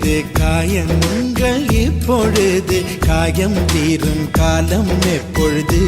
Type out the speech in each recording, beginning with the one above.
எப்பொழுது காயங்கள் இப்பொழுது காயம் தீரும் காலம் எப்பொழுது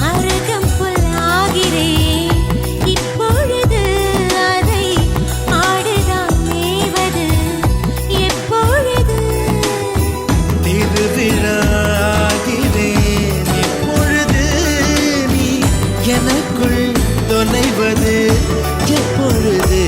அருகம் புல்லாகிறேன் இப்பொழுது அதை ஆடுதான் மேவது எப்பொழுது திருவிழாகிறேன் இப்பொழுது நீ எனக்குள் தொலைவது எப்பொழுது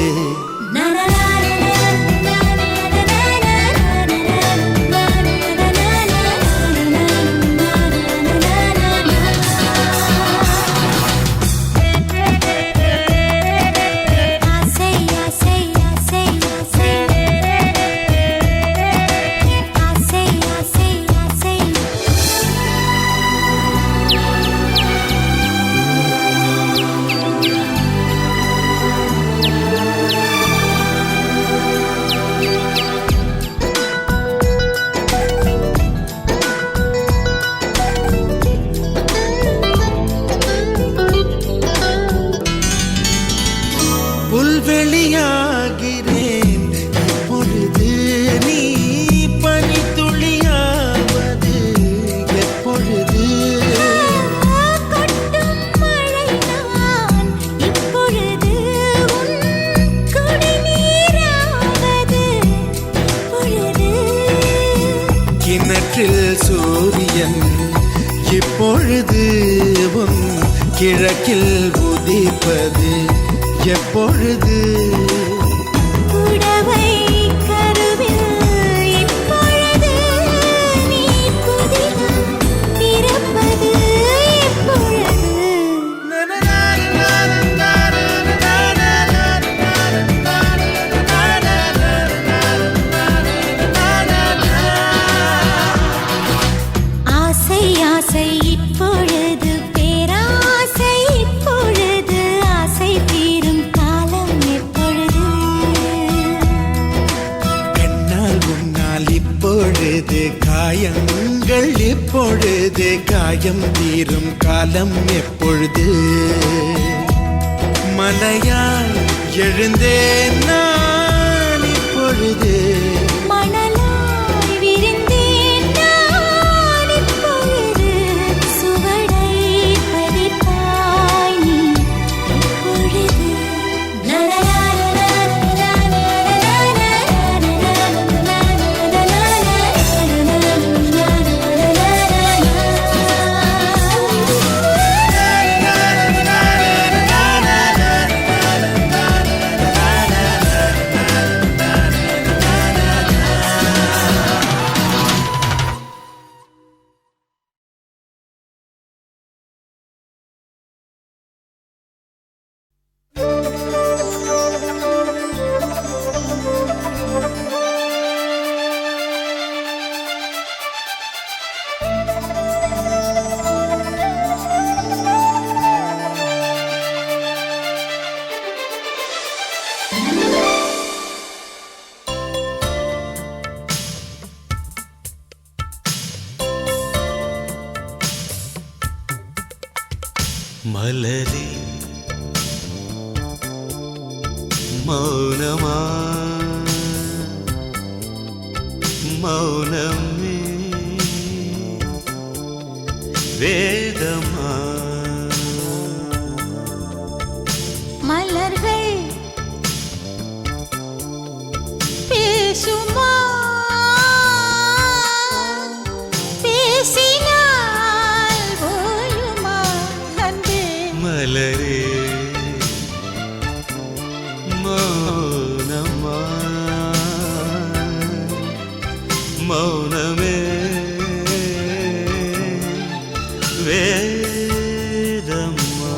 புல்வெளியாகிறேன் இப்பொழுது நீ பனித்துளியாவது எப்பொழுது கொட்டும் மழை நான் இப்பொழுது உன் குடிநீராவது எப்பொழுது கிணற்றில் சூரியன் இப்பொழுது உன் கிழக்கில் உதிப்பது எப்பொழுது புடவை கருவில் இப்பொழுது நீ புதிதாக பிறப்பது எப்பொழுது ஆசை ஆசை இப்பொழுது பேராசை இப்பொழுது ஆசை தீரும் காலம் எப்பொழுது கண்ணால் உன்னால் இப்பொழுது காயங்கள் இப்பொழுது காயம் தீரும் காலம் எப்பொழுது மலையால் எழுந்தேன் நான் இப்பொழுது மணலாய் விரிந்தேன் நான் இப்பொழுது சுவடை பதிப்பாய் நீ எப்பொழுது மலரே மௌனமா மௌனமே வேதமா மலர்கள் பேசுமா பேசினால் ஓயுமா அன்பே மலரே மௌனமா மௌனமே வேதமா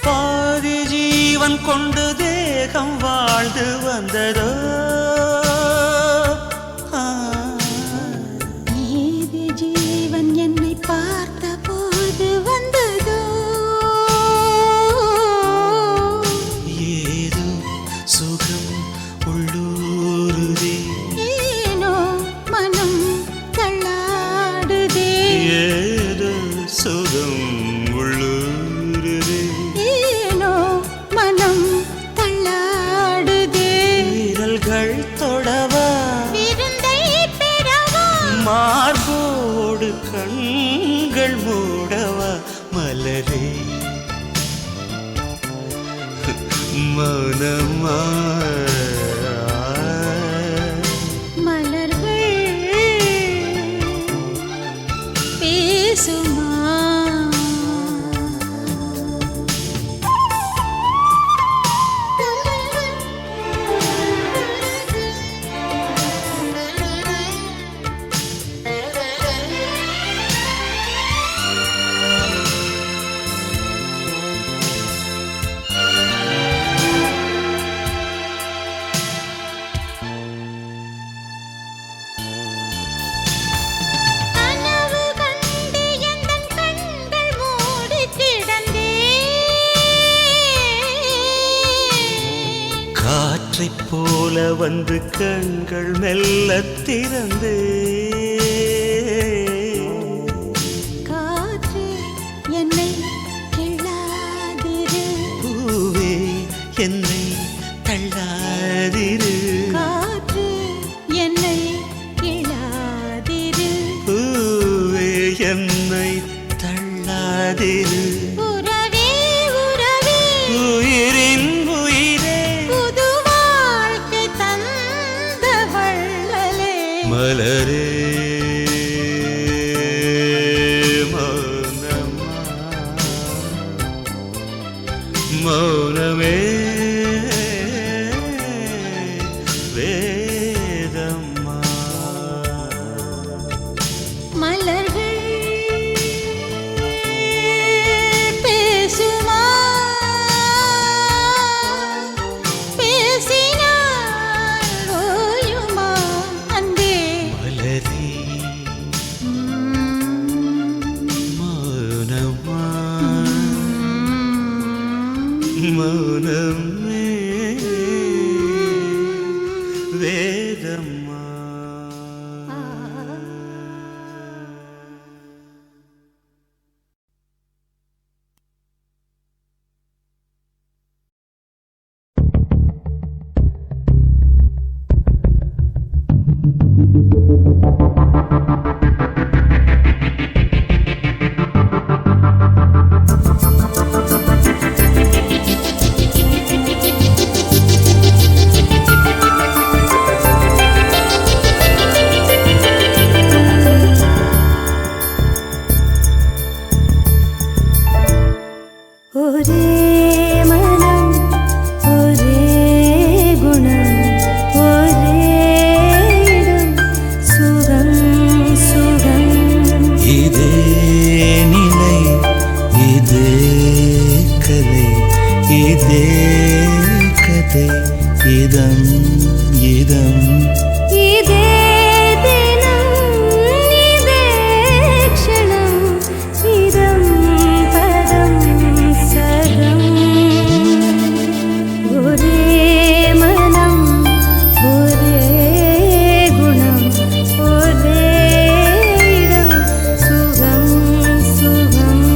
பாதி ஜீவன் கொண்டு தேகம் வாழ்ந்து வந்ததோ நீதி ஜீவன் என்னை பார்த்த போது வந்ததோ ஏதோ சுகம் உள்ளூருதே ஏனோ மனம் தள்ளாடுதே ஏதோ சுகம் உள்ளூருதே ஏனோ மனம் தள்ளாடுதே விரல்கள் தொடவா விருந்தை பெறவா மார்போடு கண்கள் மூடவா மலரே மௌனமா மலர்கள் பேசுமா கனவு கண்டு எந்தன் கண்கள் மூடி கிடந்தேன் காற்றைப் போல வந்து கண்கள் மெல்லத் திறந்து காற்று என்னை கிள்ளாதிரு பூவே என்னை தள்ளாதிரு காற்று என்னை கிள்ளாதிரு பூவே என்னை தள்ளாதிரு உறவே உறவே உயிரின் உயிரே புது வாழ்க்கை தந்த வள்ளலே மலரே மௌனமா மௌனமே வேதமா மலர்கள் பேசுமா பேசினால் ஓயுமா அன்பே மலரே மௌனமா மௌனமே வேதமா இதே கதை இதம் இதம் இதே தினம் இதே க்ஷணம் இதம் பதம் சதம் ஒரே மனம் ஒரே குணம் ஒரே இடம் சுகம் சுகம்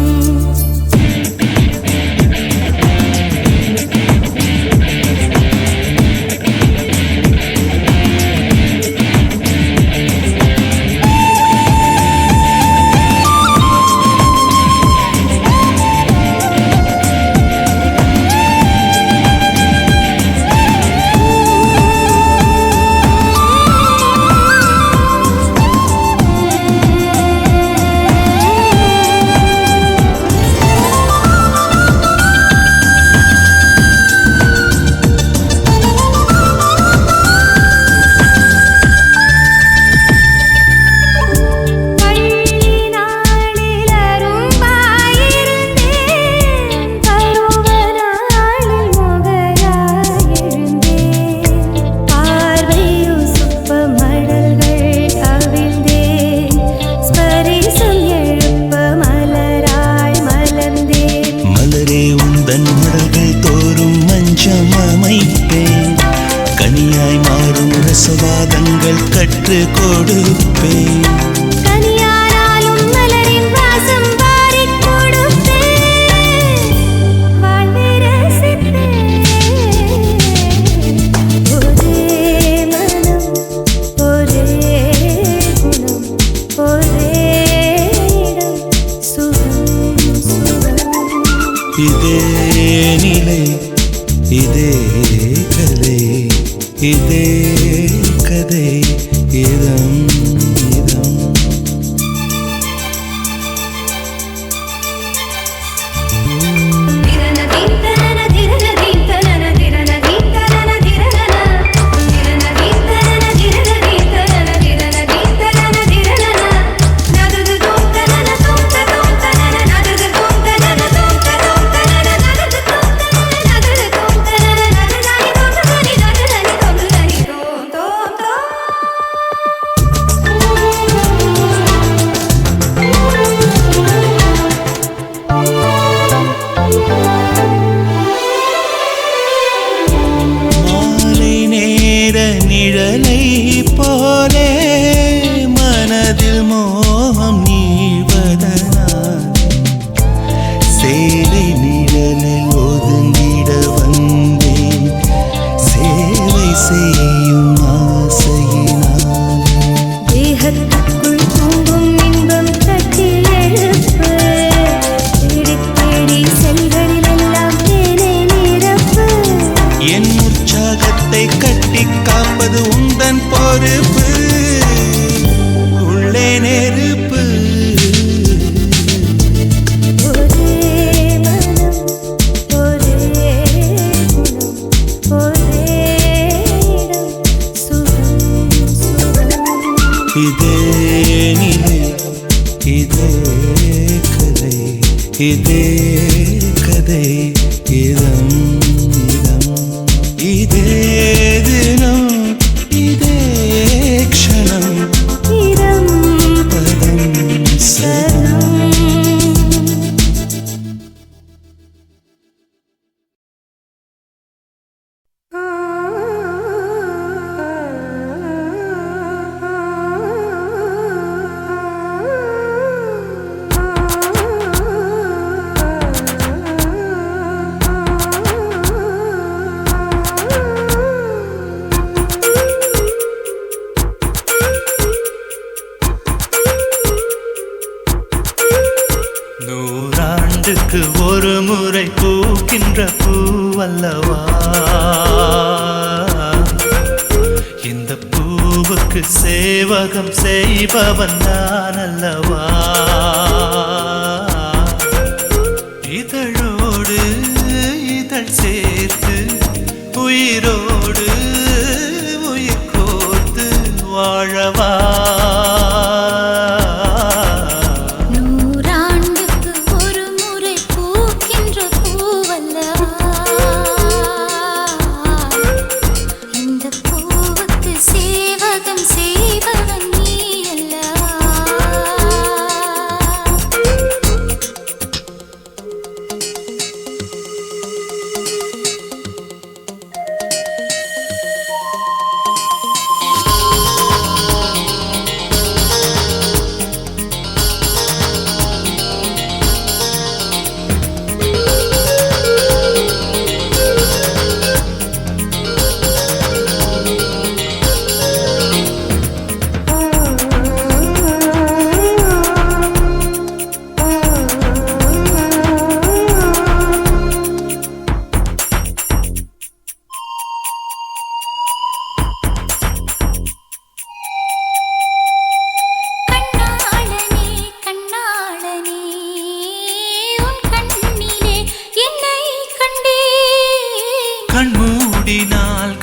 ரசவாதங்கள் கற்று கொடுப்பேன் கனியானாலும் மலரின் வாசம் வாரிக் கொடுப்பேன் வாழ்வை ரசிப்பேன் ஒரே மனம் ஒரே குணம் ஒரே இடம் சுகம் சுகம் இதே நிலை இதே கதை இதே கதை இதம் இதம் நிழலை போலே மனதில் மோகம் நீவதனால் சேலை நிழலில் ஒதுங்கிட வந்தேன் சேவை செய்யும் ஆசையினால் தேகத்துக்குள் தூங்கும் இன்பம் தட்டி எழுப்பு தேடி தேடி செல்களிலெல்லாம் தேனை நிரப்பு என் உற்சாகத்தை கட்டி காப்பது உந்தன் பொறுப்பு உள்ளே நெருப்பு ஒரே மனம் ஒரே குணம் ஒரே இடம் சுகம் சுகம் இதே நிலை இதே கதை இதே கதை இதம் இதம் இதே தினம் இதே க்ஷணம் இதம் பதம் சதம் நூறாண்டுக்கு ஒரு முறை பூக்கின்ற பூவல்லவா இந்த பூவுக்கு சேவகம் செய்பவன் நான் அல்லவா இதழோடு இதழ் சேர்த்து உயிரோடு உயிர் கோர்த்து வாழவா நூறாண்டுக்கு ஒரு முறை பூக்கின்ற பூவல்லவா கண்மூடினால்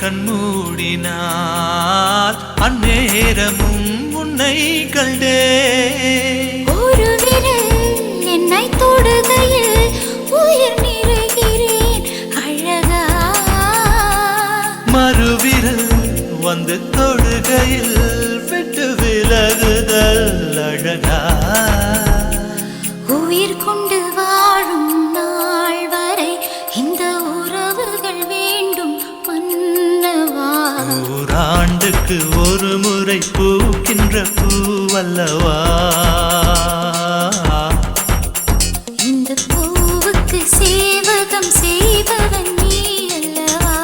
அந்நேரமும் உன்னை கண்டே. ஒரு விரல் என்னை தொடுகையில் உயிர் நிறைகிறேன் அழகா. மறுவிரல் வந்து தொடுகையில் விட்டு விலகுதல் அழகா. உயிர் கொண்டு வாழும் நாள் வரை இந்த உறவுகள் வேண்டும் மன்னவா. நூறாண்டுக்கு ஒரு முறை பூக்கின்ற பூவல்லவா. இந்த பூவுக்கு சேவகம் செய்பவன் நீ அல்லவா.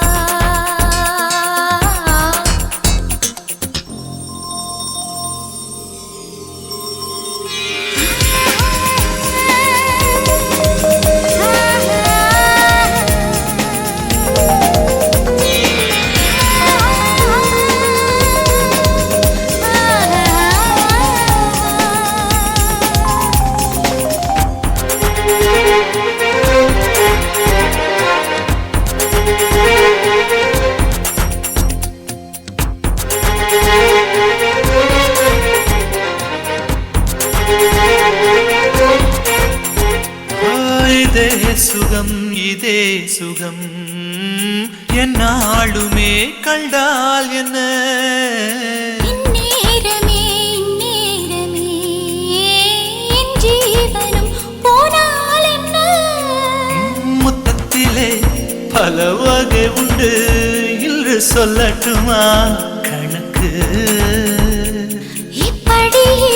இதே சுகம் இதே சுகம் என்னாலுமே கண்டால் என்ன. இந்நேரமே இந்நேரமே என் ஜீவனும் போனால் என்ன. முத்தத்திலே பல வகை உண்டு என்று சொல்லட்டுமா கணக்கு. இப்படியே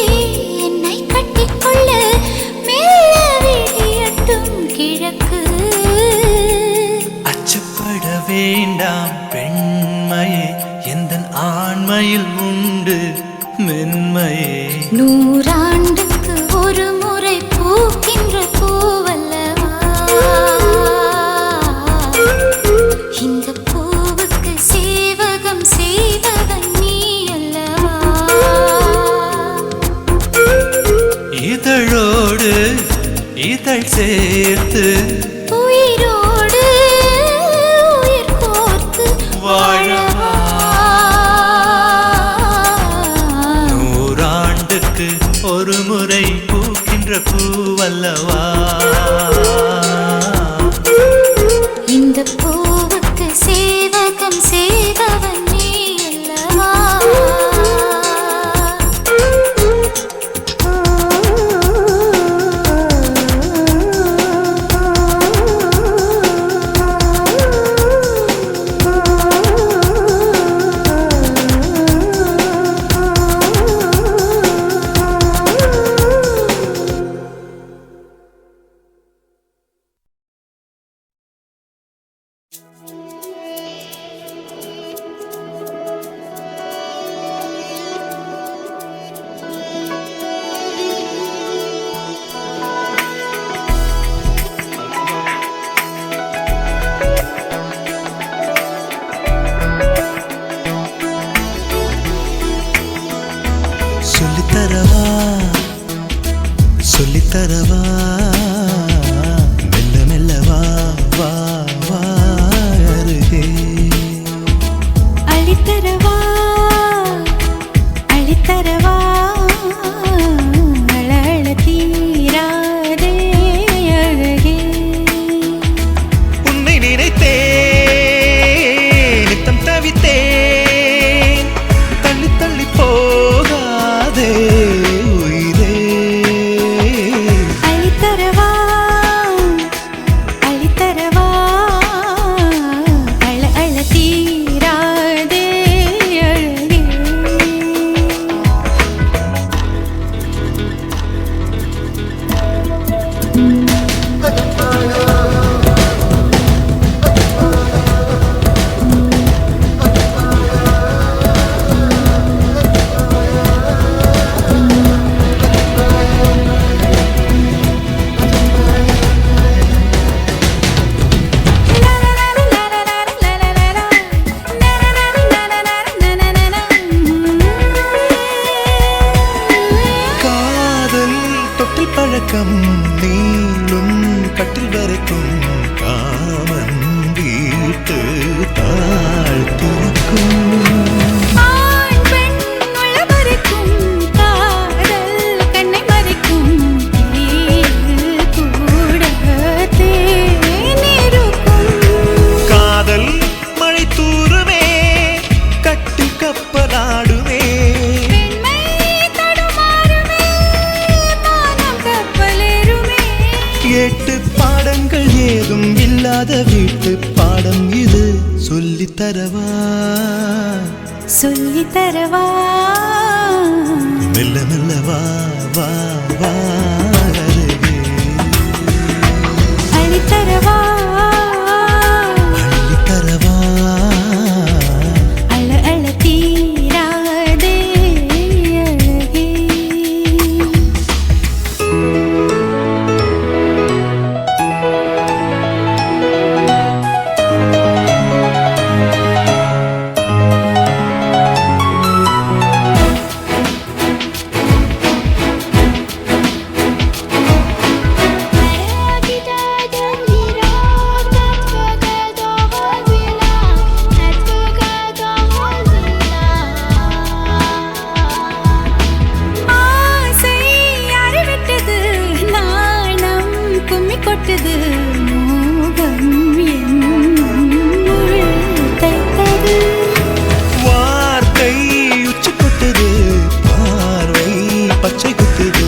என்னை கட்டிக்கொள்ள மெல்ல விழியட்டும் கிழக்கு. அச்சப்பட வேண்டாம் பெண்மையே எந்தன் ஆண்மையில் உண்டு மென்மையே. நூறாண்டுக்கு ஒரு முறை பூக்கின்ற பூவல்லவா. இந்த பூவுக்கு சேவகம் செய்பவன் நீ அல்லவா. இதழோடு இதழ் சேர்த்து உயிரோடு உயிர் கோர்த்து வாழவா. நூறாண்டுக்கு ஒரு முறை பூக்கின்ற பூவல்லவா. இந்த பூவுக்கு சேவகம் செய்பவன் நீ அல்லவா. சொல்லித்தரவா சொல்லித்தரவா மெல்ல மெல்ல வா வா வா அருகே. அளித்தரவா அளித்தரவா அழல தீராதே அழகே. உன்னை நினைத்தேன் நித்தம் தவித்தேன் தள்ளி தள்ளி போகாதே உயிரே. அளித்தர வைத்து தாழ்த்திருக்கும். ஆண் பெண் உள்ள மறைக்கும் காதல் கண்ணை மறைக்கும் கூட தேனிருக்கும். காதல் மழை தூருமே கட்டு கப்பலாடுமே. பெண்மை தடுமாறுமே மானம் கப்பலேறுமே. 8 பாடங்கள் ஏதும் இல்லாத வீட்டு பாடம் இது. சொல்லித் தரவா சொல்லித் தரவா மெல்ல மெல்ல வா வா வா அருகே. அள்ளித்தரவா அள்ளித் தரவா அழ அழ தீராதே அழகே. ஆசை அறவிட்டது நாணம் கும்மி கொட்டது மோகம் என்னுள் தைத்தது. வார்த்தை உச்சி கொட்டுது பார்வை பச்சை குத்துது.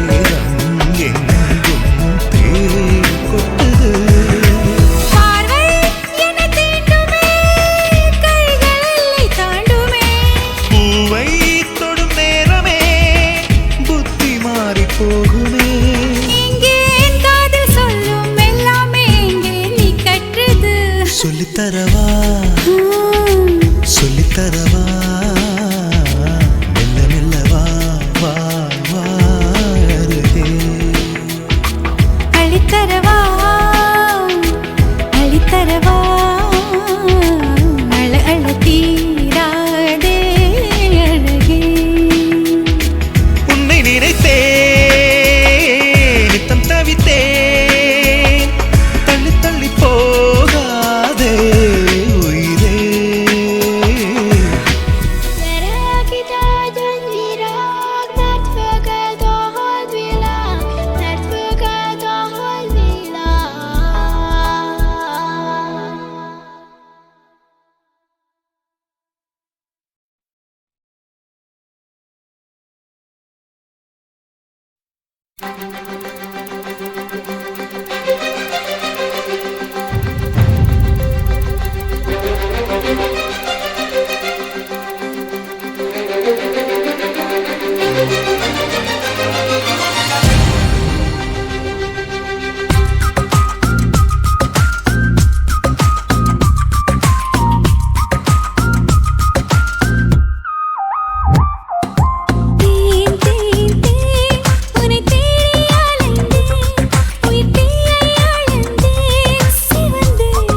வேகம் எங்கும் தேன் கொட்டுது. பார்வை என்னை தீண்டுமே கைகள் எல்லை தாண்டுமே. பூவை தொடும் நேரமே புத்தி மாறி போகுமே. இங்கே என் காதல் சொல்லும் எல்லாமே இங்கே நீ கற்றது. சொல்லித் தரவா சொல்லித் தரவா மெல்ல மெல்ல வா வா வா அருகே. அளித்தரவா அளித்தரவா அழ அழ தீராதே அழகே. உன்னை நினைத்தேன் நித்தம் தவித்தேன். தள்ளி தள்ளி போகாதே உயிரே. தேன் தேன் தேன் உன்னை தேடி அலைந்தேன். உயிர் தீயை அழந்தேன் சிவந்தேன்.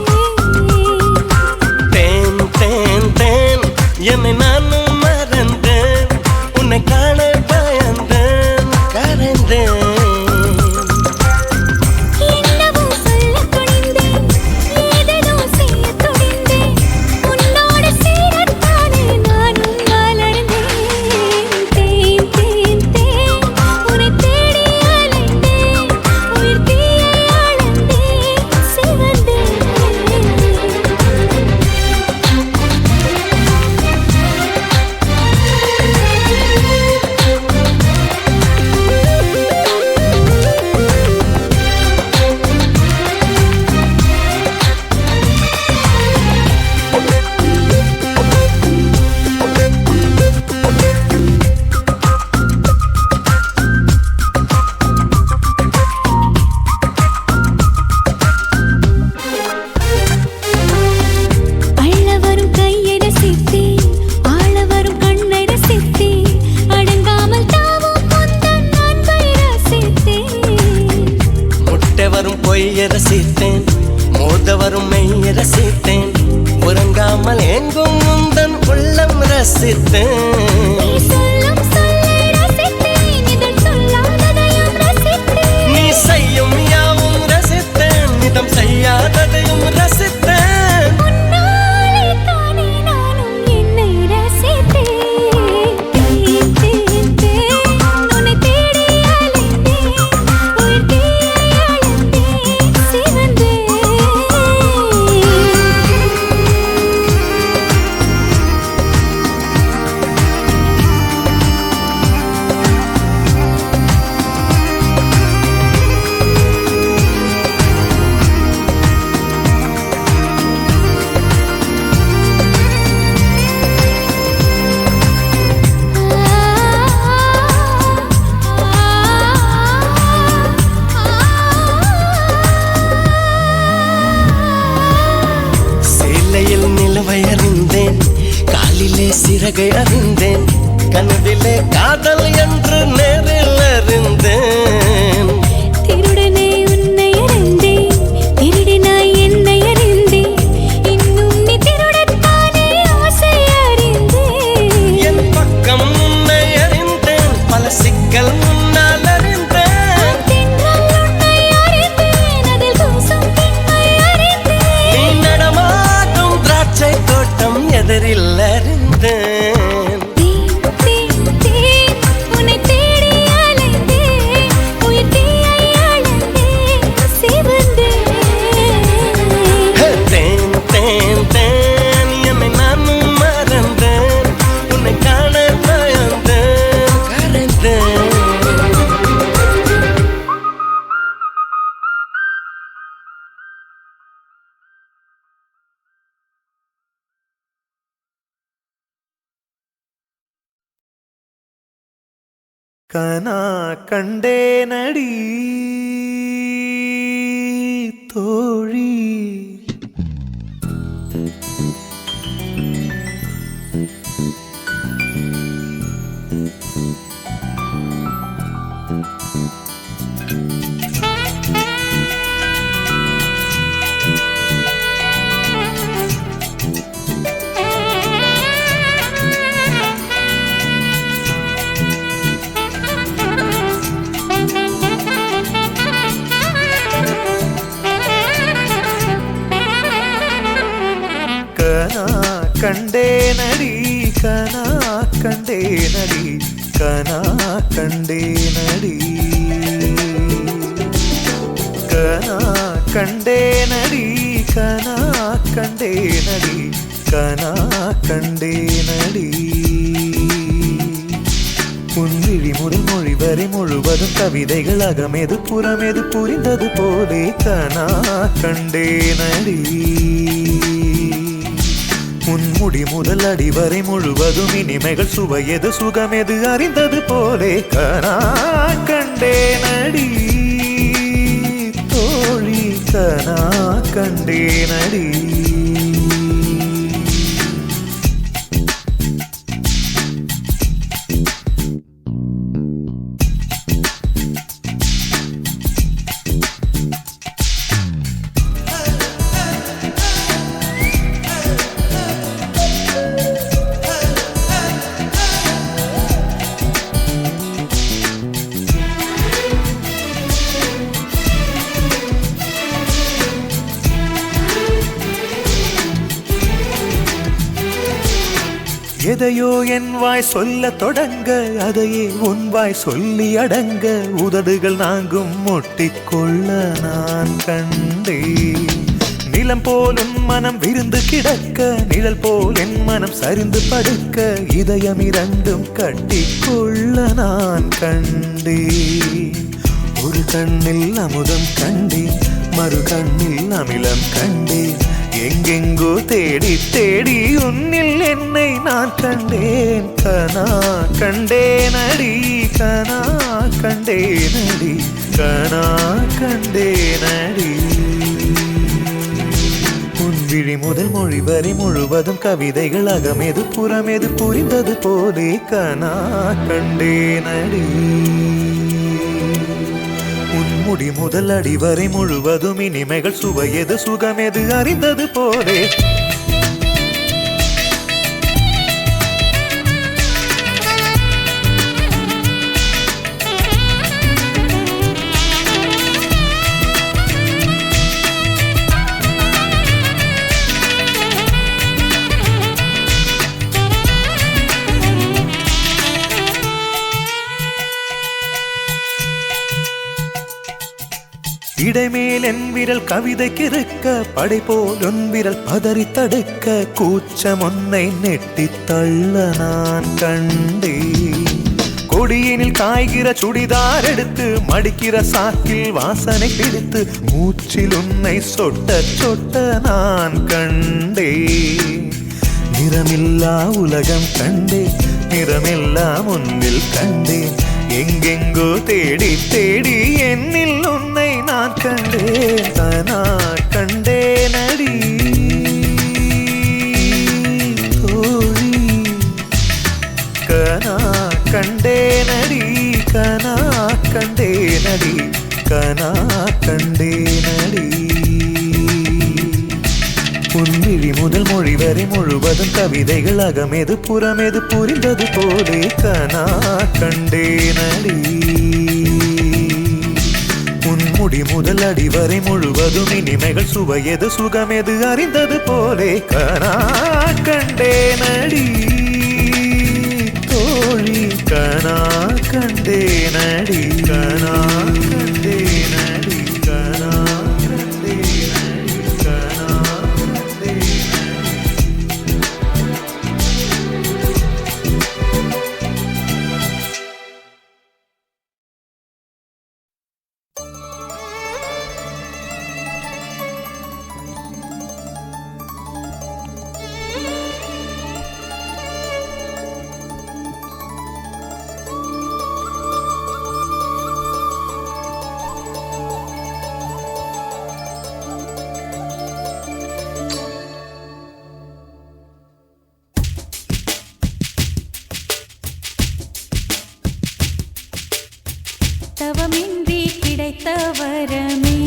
தேன் தேன் தேன் என்னை நானும் மறந்தேன். உன்னை காண பயந்தேன் கரைந்தேன். என்னவோ சொல்லத் துணிந்தேன் ஏதேதோ செய்யத் துணிந்தேன். உன்னோடு சேரத்தானே நானும் மலர்ந்தேன். தேன் தேன் தேன் உன்னை தேடி அலைந்தேன். உயிர் தீயை அழந்தேன் சிவந்தேன். அள்ள வரும் கையை ரசித்தேன். ஆள வரும் கண்ணை ரசித்தேன். அடங்காமல் தாவும் முந்தன் அன்பை ரசித்தேன். முட்டை வரும் பொய்யை ரசித்தேன். மோத வரும் மெய்யை ரசித்தேன். உறங்காமல் எங்கும் உந்தன் உள்ளம் ரசித்தேன். நீ சொல்லும் சொல்லை ரசித்தேன். இதழ் சொல்லாததையும் ரசித்தேன். நீ செய்யும் யாவும் ரசித்தேன். நிதம் செய்யாததையும் ரசித்தேன். நிலையில் நிலவை அறிந்தேன், காலிலே சிறகை அறிந்தேன், கனவிலே காதல் என்று நேரில் அறிந்தேன். திருடனே உன்னை அறிந்தேன், திருடினாய் என்னை அறிந்தேன், இன்னும் நீ திருடத்தானே ஆசை அறிந்தேன். என் பக்கம் உன்னை அறிந்தேன், பல சிக்கல் முன்னால் அறிந்தேன். தென்றல் உன்னை அறிந்தேன், அதில் கூசும் பெண்ணை அறிந்தேன். நீ நடமாடும் திராட்சை தோட்டம் எதிரில் அறிந்தேன். உன்னை தேடி அலைந்தேன், உயிர் தீயை அளந்தேன், சிவந்தேன். தேன் தேன் தேன் என்னை நானும் மறந்தேன், உன்னை காண பயந்தேன், கரைந்தேன். கனா கண்டேனடி தோழி, கனா கண்டேனடி, கனா கண்டேனடி, கனா கண்டேனடி, கனா கண்டேனடி, கனா கண்டேனடி, கனா கண்டேனடி. உன் விழி முதல் மொழி வரை முழுவதும் கவிதைகள் அகமெது புறமெது புரிந்தது போலே கனா கண்டேனடி. உன் முடி முதல் அடி வரை முழுவதும் இனிமைகள் சுவையது சுகமெது அறிந்தது போலே கனா கண்டேனடி தோழி, கனா கண்டேனடி. எதையோ என் வாய் சொல்ல தொடங்க, அதையே உன் வாய் சொல்லி அடங்க, உதடுகள் நாங்கும் முட்டிக்கொள்ள நான் கண்டேன். நிலம் போல் உன் மனம் விருந்து கிடக்க, நிழல் போல் என் மனம் சரிந்து படுக்க, இதயம் இரண்டும் கட்டிக்கொள்ள நான் கண்டேன். ஒரு கண்ணில் அமுதம் கண்டேன், மறு கண்ணில் அமிலம் கண்டேன், எங்கெங்கோ தேடி தேடி உன்னில் என்னை நான் கண்டேன். கனா கண்டேனடி, கனா கண்டேனடி, கனா கண்டேனடி. உன் விழி முதல் மொழி வரை முழுவதும் கவிதைகள் அகமெது புறமெது புரிந்தது போலே கனா கண்டேனடி. உன் முடி முதல் அடி வரை முழுவதும் இனிமைகள் சுவையது சுகமெது அறிந்தது போலே. இடைமேல் என் விரல் கவிதைக்கு இருக்க, படைபோல் உன் விரல் பதறி தடுக்க, கூச்சம் ஒன்னை நெட்டி தள்ள நான் கண்டேன். கொடியினில் காய்கிற சுடிதார் எடுத்து, மடிக்கிற சாக்கில் வாசனை பிடித்து, மூச்சில் உன்னை சொட்ட சொட்ட நான் கண்டேன். நிறமில்லா உலகம் கண்டேன், நிறமெல்லாம் உன்னில் கண்டேன், எங்கெங்கோ தேடி தேடி என்னில் உன்னை நான் கண்டேன். கனா கண்டேனடி உன்விழி முதல் மொழி வரை முழுவதும் கவிதைகள் அகமெது புறமெது புரிந்தது போலே கனா கண்டேனடி உன்முடி முதல் அடி வரை முழுவதும் இனிமைகள் சுவையது சுகமெது அறிந்தது போலே கனா கண்டேனடி தோழி கனா கண்டேனடி கனா கண்டேனடி கனா கண்டேனடி கனா கண்டேனடி தவமின்றி கிடைத்த வரமே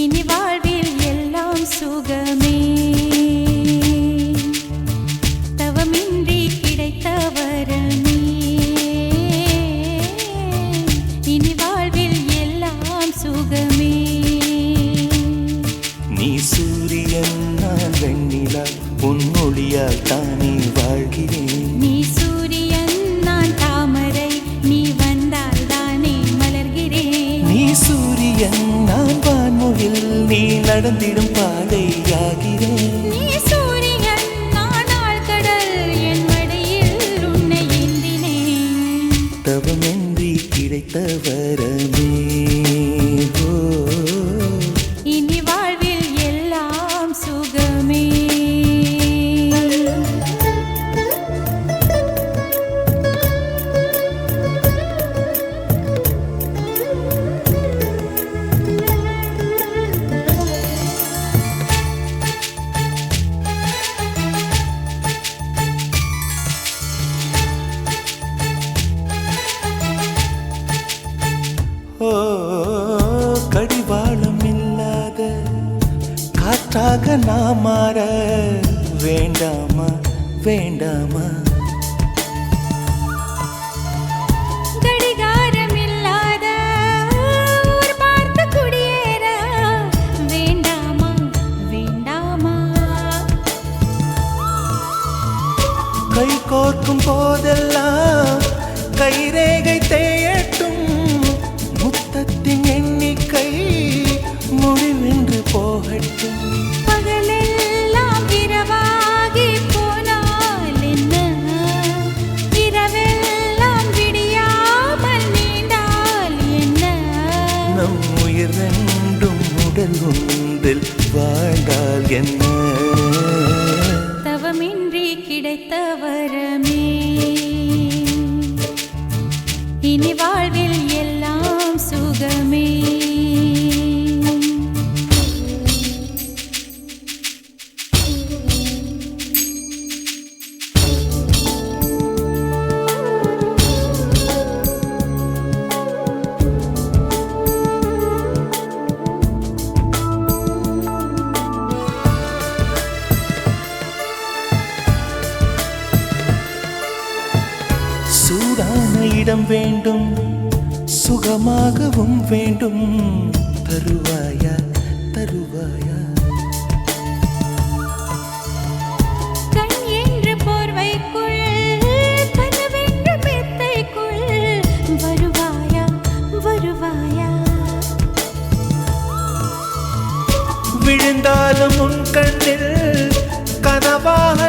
இனி வாழ்வில் எல்லாம் சுகமே தவமின்றி கிடைத்த வரமே இனி வாழ்வில் எல்லாம் சுகமே நீ சூரியன் நான் வெண்ணிலா பொன்னொழியால் தானே வாழ்கிறேன் நீ சூரியன் நான் தாமரை நீ வந்தால் தானே மலர்கிறேன் நீ சூரியன் நான் வான்முகில் நீ நடந்திடும் பாதையாகிறேன் நீ சூரியன் நான் ஆழ்கடல் என் மடியில் உன்னை ஏந்தினேன் தவமின்றி கிடைத்த வரமே ஓ இனி வாழ்வில் எல்லாம் சுகமே ஓ கடிவாளம் இல்லாத காற்றாக நான் மாற வேண்டாமா வேண்டாமா கடிகாரம் இல்லாத ஊர் பார்த்து குடியேற வேண்டாமா வேண்டாமா கை கோர்க்கும் போதெல்லாம் கைரேகை தேயட்டும் முத்தத்தின் எண்ணிக்கை முடிவென்று போகட்டும் பகலெல்லாம் இரவாகி போனால் என்ன இரவெல்லாம் விடியாமல் நீண்டால் என்ன நம் உயிர் ரெண்டும் உடல் ஒன்றில் வாழ்ந்தால் என்ன தவமின்றி கிடைத்த வரமே இனி வாழ்வில் எல்லாம் சுகமே சூடான இடம் வேண்டும் சுகமாகவும் வேண்டும் தருவாயா தருவாயா கண் என்ற போர்வைக்குள் கனவென்ற மெத்தைக்குள் வருவாயா வருவாயா விழுந்தாலும் உன் கண்ணில் கனவாக